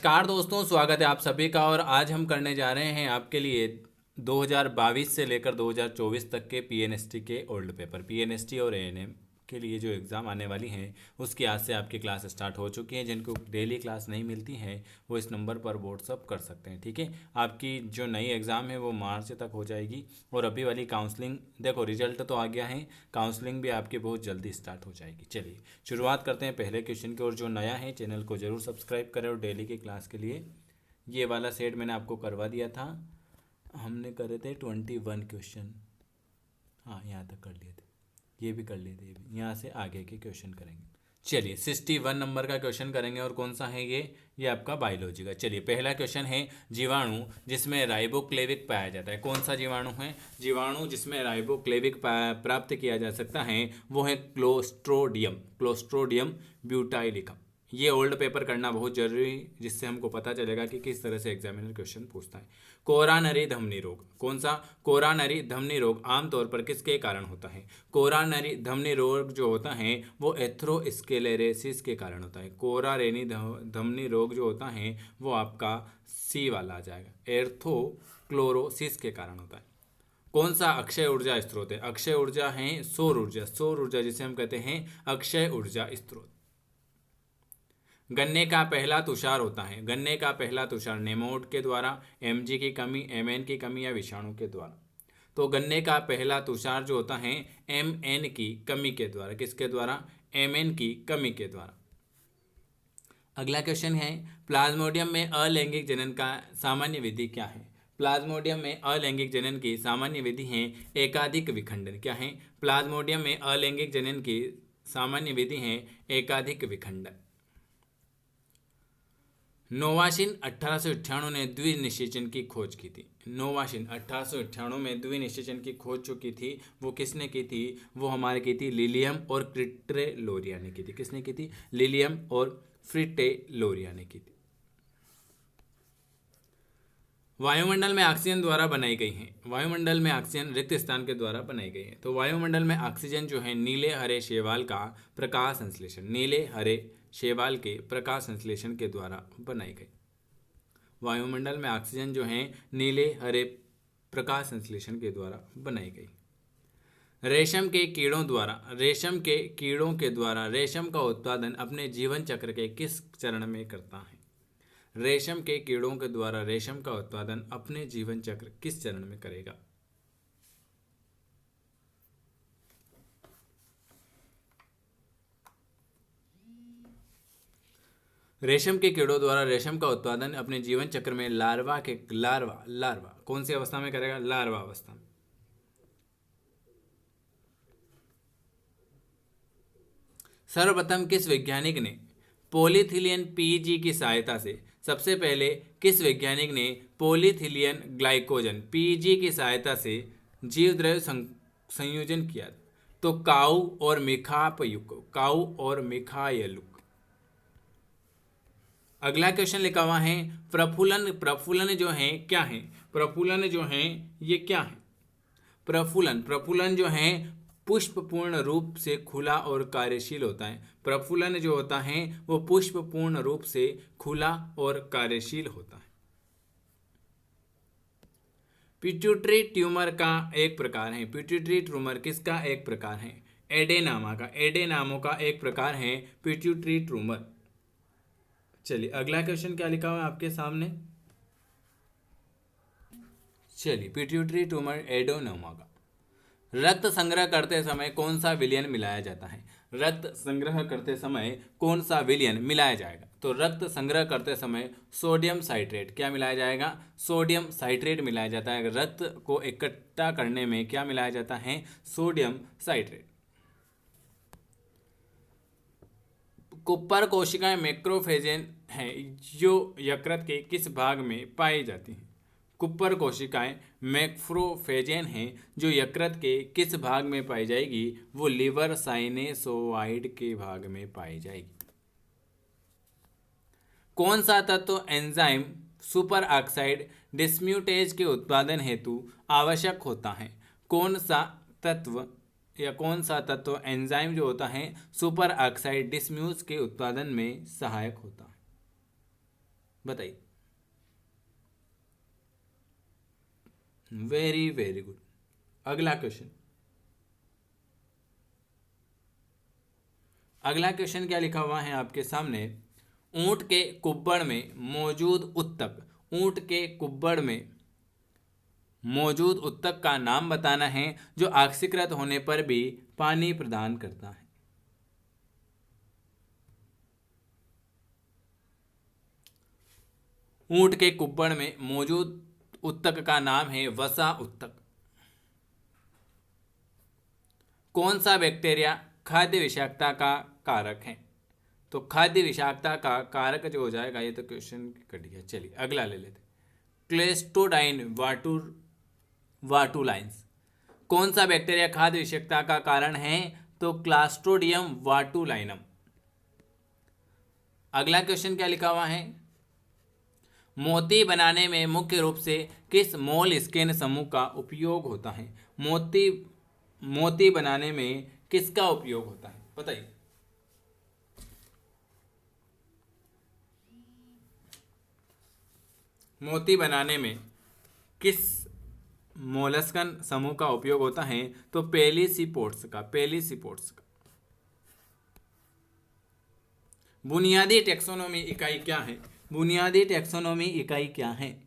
नमस्कार दोस्तों, स्वागत है आप सभी का। और आज हम करने जा रहे हैं आपके लिए 2022 से लेकर 2024 तक के पीएनएसटी के ओल्ड पेपर। पीएनएसटी और एएनएम के लिए जो एग्ज़ाम आने वाली हैं उसकी आज से आपकी क्लास स्टार्ट हो चुकी है। जिनको डेली क्लास नहीं मिलती है वो इस नंबर पर व्हाट्सअप कर सकते हैं, ठीक है। आपकी जो नई एग्ज़ाम है वो मार्च तक हो जाएगी। और अभी वाली काउंसलिंग देखो, रिजल्ट तो आ गया है, काउंसलिंग भी आपकी बहुत जल्दी स्टार्ट हो जाएगी। चलिए शुरुआत करते हैं पहले क्वेश्चन की। और जो नया है चैनल को ज़रूर सब्सक्राइब करें और डेली की क्लास के लिए ये वाला सेट मैंने आपको करवा दिया था। हमने करे थे 21 क्वेश्चन, हाँ यहाँ तक कर लिए थे, ये भी कर लिए थे। ये भी यहाँ से आगे के क्वेश्चन करेंगे। चलिए 61 नंबर का क्वेश्चन करेंगे। और कौन सा है ये आपका बायोलॉजी का। चलिए पहला क्वेश्चन है जीवाणु जिसमें राइबोक्लेविक पाया जाता है। कौन सा जीवाणु है? जीवाणु जिसमें राइबोक्लेविक प्राप्त किया जा सकता है वो है क्लोस्ट्रोडियम। Clostridium butylicum. ये ओल्ड पेपर करना बहुत जरूरी, जिससे हमको पता चलेगा कि किस तरह से एग्जामिनर क्वेश्चन पूछता है। कोरोनरी धमनी रोग। कौन सा? कोरोनरी धमनी रोग आमतौर पर किसके कारण होता है? कोरोनरी धमनी रोग जो होता है वो एथेरोस्क्लेरोसिस के कारण होता है। कोरोनरी धमनी रोग जो होता है वो आपका सी वाला आ जाएगा, एर्थोक्लोरोसिस के कारण होता है। कौन सा अक्षय ऊर्जा स्रोत है? अक्षय ऊर्जा है सौर ऊर्जा। सौर ऊर्जा जिसे हम कहते हैं अक्षय ऊर्जा स्रोत। गन्ने का पहला तुषार होता है। गन्ने का पहला तुषार नेमोड के द्वारा, एमजी की कमी, एमएन की कमी या विषाणु के द्वारा। तो गन्ने का पहला तुषार जो होता है एमएन की कमी के द्वारा। किसके द्वारा? एमएन की कमी के द्वारा। अगला क्वेश्चन है प्लाज्मोडियम में अलैंगिक जनन का सामान्य विधि क्या है? प्लाज्मोडियम में अलैंगिक जनन की सामान्य विधि है एकाधिक विखंडन। क्या है? प्लाज्मोडियम में अलैंगिक जनन की सामान्य विधि है एकाधिक विखंडन। नोवासिन 1898 ने द्विनिषेचन की खोज की थी। नोवासिन 1898 में द्विनिषेचन की खोज जो की थी वो किसने की थी? वो हमारे की थी लिलियम और फ्रिटेलोरिया ने की थी। किसने की थी? लिलियम और फ्रिटेलोरिया ने की थी। वायुमंडल में ऑक्सीजन द्वारा बनाई गई है। वायुमंडल में ऑक्सीजन रिक्त स्थान के द्वारा बनाई गई है। तो वायुमंडल में ऑक्सीजन जो है नीले हरे शैवाल का प्रकाश संश्लेषण, नीले हरे शैवाल के प्रकाश संश्लेषण के द्वारा बनाई गई। वायुमंडल में ऑक्सीजन जो है नीले हरे प्रकाश संश्लेषण के द्वारा बनाई गई। रेशम के कीड़ों द्वारा, रेशम के कीड़ों के द्वारा रेशम का उत्पादन अपने जीवन चक्र के किस चरण में करता है? रेशम के कीड़ों के द्वारा रेशम का उत्पादन अपने जीवन चक्र किस चरण में करेगा? रेशम के कीड़ों द्वारा रेशम का उत्पादन अपने जीवन चक्र में लार्वा कौन सी अवस्था में करेगा? लार्वा अवस्था में। सर्वप्रथम किस वैज्ञानिक ने पॉलीथिलीन पीईजी की सहायता से, सबसे पहले किस वैज्ञानिक ने पॉलीथिलीन ग्लाइकोजन पीईजी की सहायता से जीवद्रव्य संयोजन किया? तो काउ और मिखायलुक। अगला क्वेश्चन लिखा हुआ है प्रफुल्लन। प्रफुल्लन जो है क्या है? प्रफुल्लन जो है ये क्या है? प्रफुल्लन जो है पुष्प पूर्ण रूप से खुला और कार्यशील होता है। प्रफुल्लन जो होता है वो पुष्प पूर्ण रूप से खुला और कार्यशील होता है। पिट्यूटरी ट्यूमर का एक प्रकार है। पिट्यूटरी ट्यूमर किसका एक प्रकार है? एडेनामा का। एडेनामो का एक प्रकार है पिट्यूटरी ट्यूमर। चलिए अगला क्वेश्चन क्या लिखा हुआ है आपके सामने। चलिए पिट्यूटरी ट्यूमर एडेनोमा का। रक्त संग्रह करते समय कौन सा विलयन मिलाया जाता है? रक्त संग्रह करते समय कौन सा विलयन मिलाया जाएगा? तो रक्त संग्रह करते समय सोडियम साइट्रेट। क्या मिलाया जाएगा? सोडियम साइट्रेट मिलाया जाता है। रक्त को इकट्ठा करने में क्या मिलाया जाता है? Sodium citrate. कुप्पर कोशिकाएं मैक्रोफेजेन हैं जो यकृत के किस भाग में पाई जाती हैं? कुप्पर कोशिकाएं मैक्रोफेजेन हैं जो यकृत के किस भाग में पाई जाएगी? वो लिवर साइनेसोइड के भाग में पाई जाएगी। कौन सा तत्व एंजाइम सुपर ऑक्साइड डिस्म्यूटेज के उत्पादन हेतु आवश्यक होता है? कौन सा तत्व एंजाइम जो होता है सुपर ऑक्साइड डिस्म्यूज के उत्पादन में सहायक होता है? बताइए। Very very good. अगला क्वेश्चन, अगला क्वेश्चन क्या लिखा हुआ है आपके सामने। ऊंट के कुब्बड़ में मौजूद उत्तक, ऊंट के कुब्बड़ में मौजूद उत्तक का नाम बताना है जो ऑक्सीकृत होने पर भी पानी प्रदान करता है। ऊंट के कुब्बड़ में मौजूद उत्तक का नाम है वसा उत्तक। कौन सा बैक्टीरिया खाद्य विषाक्तता का कारक है? तो खाद्य विषाक्तता का कारक जो हो जाएगा, ये तो क्वेश्चन कट गया। चलिए अगला ले लेते। क्लेस्टोडाइन वाटुलाइंस। कौन सा बैक्टीरिया खाद्य विषाक्तता का कारण है? तो क्लास्ट्रोडियम वाटुलाइनम। अगला क्वेश्चन क्या लिखा हुआ है। मोती बनाने में मुख्य रूप से किस मोलस्किन समूह का उपयोग होता है? मोती बनाने में किसका उपयोग होता है? बताइए। मोती बनाने में किस मोलस्कन समूह का उपयोग होता है? तो पेलिसिपोड्स का। बुनियादी टेक्सोनोमी इकाई क्या है? बुनियादी टेक्सोनोमी इकाई क्या है?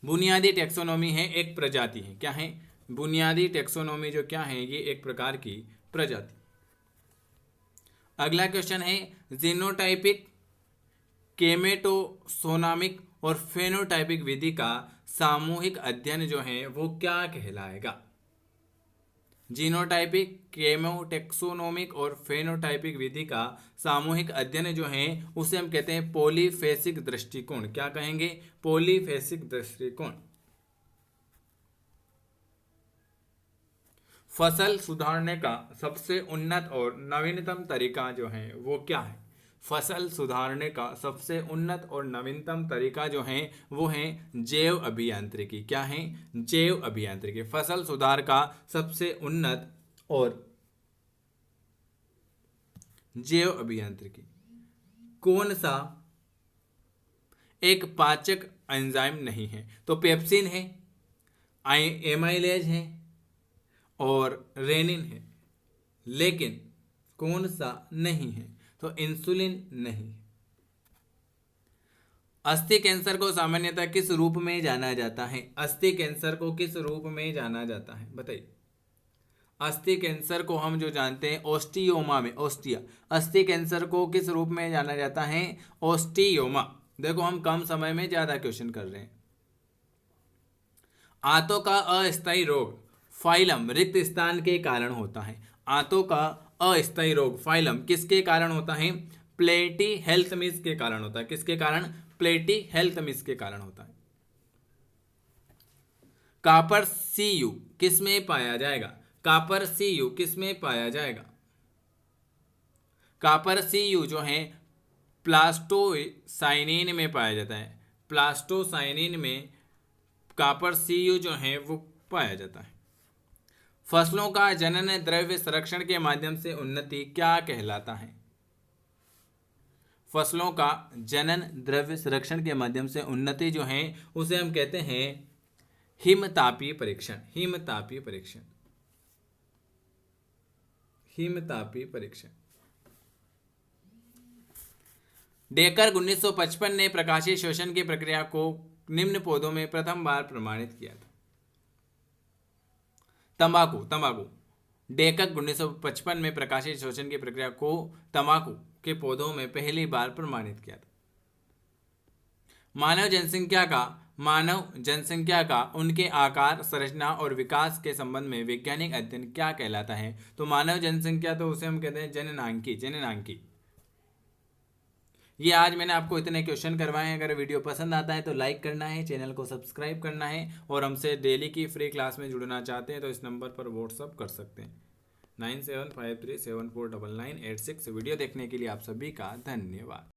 बुनियादी टेक्सोनोमी है एक प्रजाति है। क्या है? बुनियादी टेक्सोनोमी जो क्या है, ये एक प्रकार की प्रजाति। अगला क्वेश्चन है जीनोटाइपिक, केमेटोसोनामिक और फेनोटाइपिक विधि का सामूहिक अध्ययन जो है वो क्या कहलाएगा? जीनोटाइपिक, केमोटेक्सोनोमिक और फेनोटाइपिक विधि का सामूहिक अध्ययन जो है उसे हम कहते हैं पॉलीफेसिक दृष्टिकोण। क्या कहेंगे? पॉलीफेसिक दृष्टिकोण। फसल सुधारने का सबसे उन्नत और नवीनतम तरीका जो है वो क्या है? फसल सुधारने का सबसे उन्नत और नवीनतम तरीका जो है वो है जैव अभियांत्रिकी। क्या है? जैव अभियांत्रिकी। फसल सुधार का सबसे उन्नत और जैव अभियांत्रिकी। कौन सा एक पाचक एंजाइम नहीं है? तो पेप्सिन है, एमाइलेज है और रेनिन है। लेकिन कौन सा नहीं है? तो इंसुलिन नहीं। अस्थि कैंसर को सामान्यतः किस रूप में जाना जाता है? अस्थि कैंसर को किस रूप में जाना जाता है? बताइए। अस्थि कैंसर को हम जो जानते हैं ओस्टियोमा में, अस्थि कैंसर को किस रूप में जाना जाता है? ओस्टियोमा। देखो हम कम समय में ज्यादा क्वेश्चन कर रहे हैं। आंतों का अस्थायी रोग फाइलम रिक्त स्थान के कारण होता है। आंतों का अस्थायी रोग फाइलम किसके कारण होता है? प्लेटी हेल्थमिस के कारण होता है। किसके कारण? प्लेटी हेल्थमिस के कारण होता है। कापर सीयू किस में पाया जाएगा? कापर सीयू किस में पाया जाएगा? कापर सीयू जो है प्लास्टोसाइनिन में पाया जाता है। प्लास्टोसाइनिन में कापर सीयू जो है वो पाया जाता है। फसलों का जनन द्रव्य संरक्षण के माध्यम से उन्नति क्या कहलाता है? फसलों का जनन द्रव्य संरक्षण के माध्यम से उन्नति जो है उसे हम कहते हैं हिमतापीय परीक्षण। हिमतापीय परीक्षण। हिमतापीय परीक्षण। डेकर 1955 ने प्रकाशीय शोषण की प्रक्रिया को निम्न पौधों में प्रथम बार प्रमाणित किया था। तंबाकू। डेकर 1955 में प्रकाशीय शोषण की प्रक्रिया को तंबाकू के पौधों में पहली बार प्रमाणित किया था। मानव जनसंख्या का उनके आकार, संरचना और विकास के संबंध में वैज्ञानिक अध्ययन क्या कहलाता है? तो मानव जनसंख्या तो उसे हम कहते हैं जननांकी। ये आज मैंने आपको इतने क्वेश्चन करवाए हैं। अगर वीडियो पसंद आता है तो लाइक करना है, चैनल को सब्सक्राइब करना है और हमसे डेली की फ्री क्लास में जुड़ना चाहते हैं तो इस नंबर पर व्हाट्सअप कर सकते हैं 9753749986। वीडियो देखने के लिए आप सभी का धन्यवाद।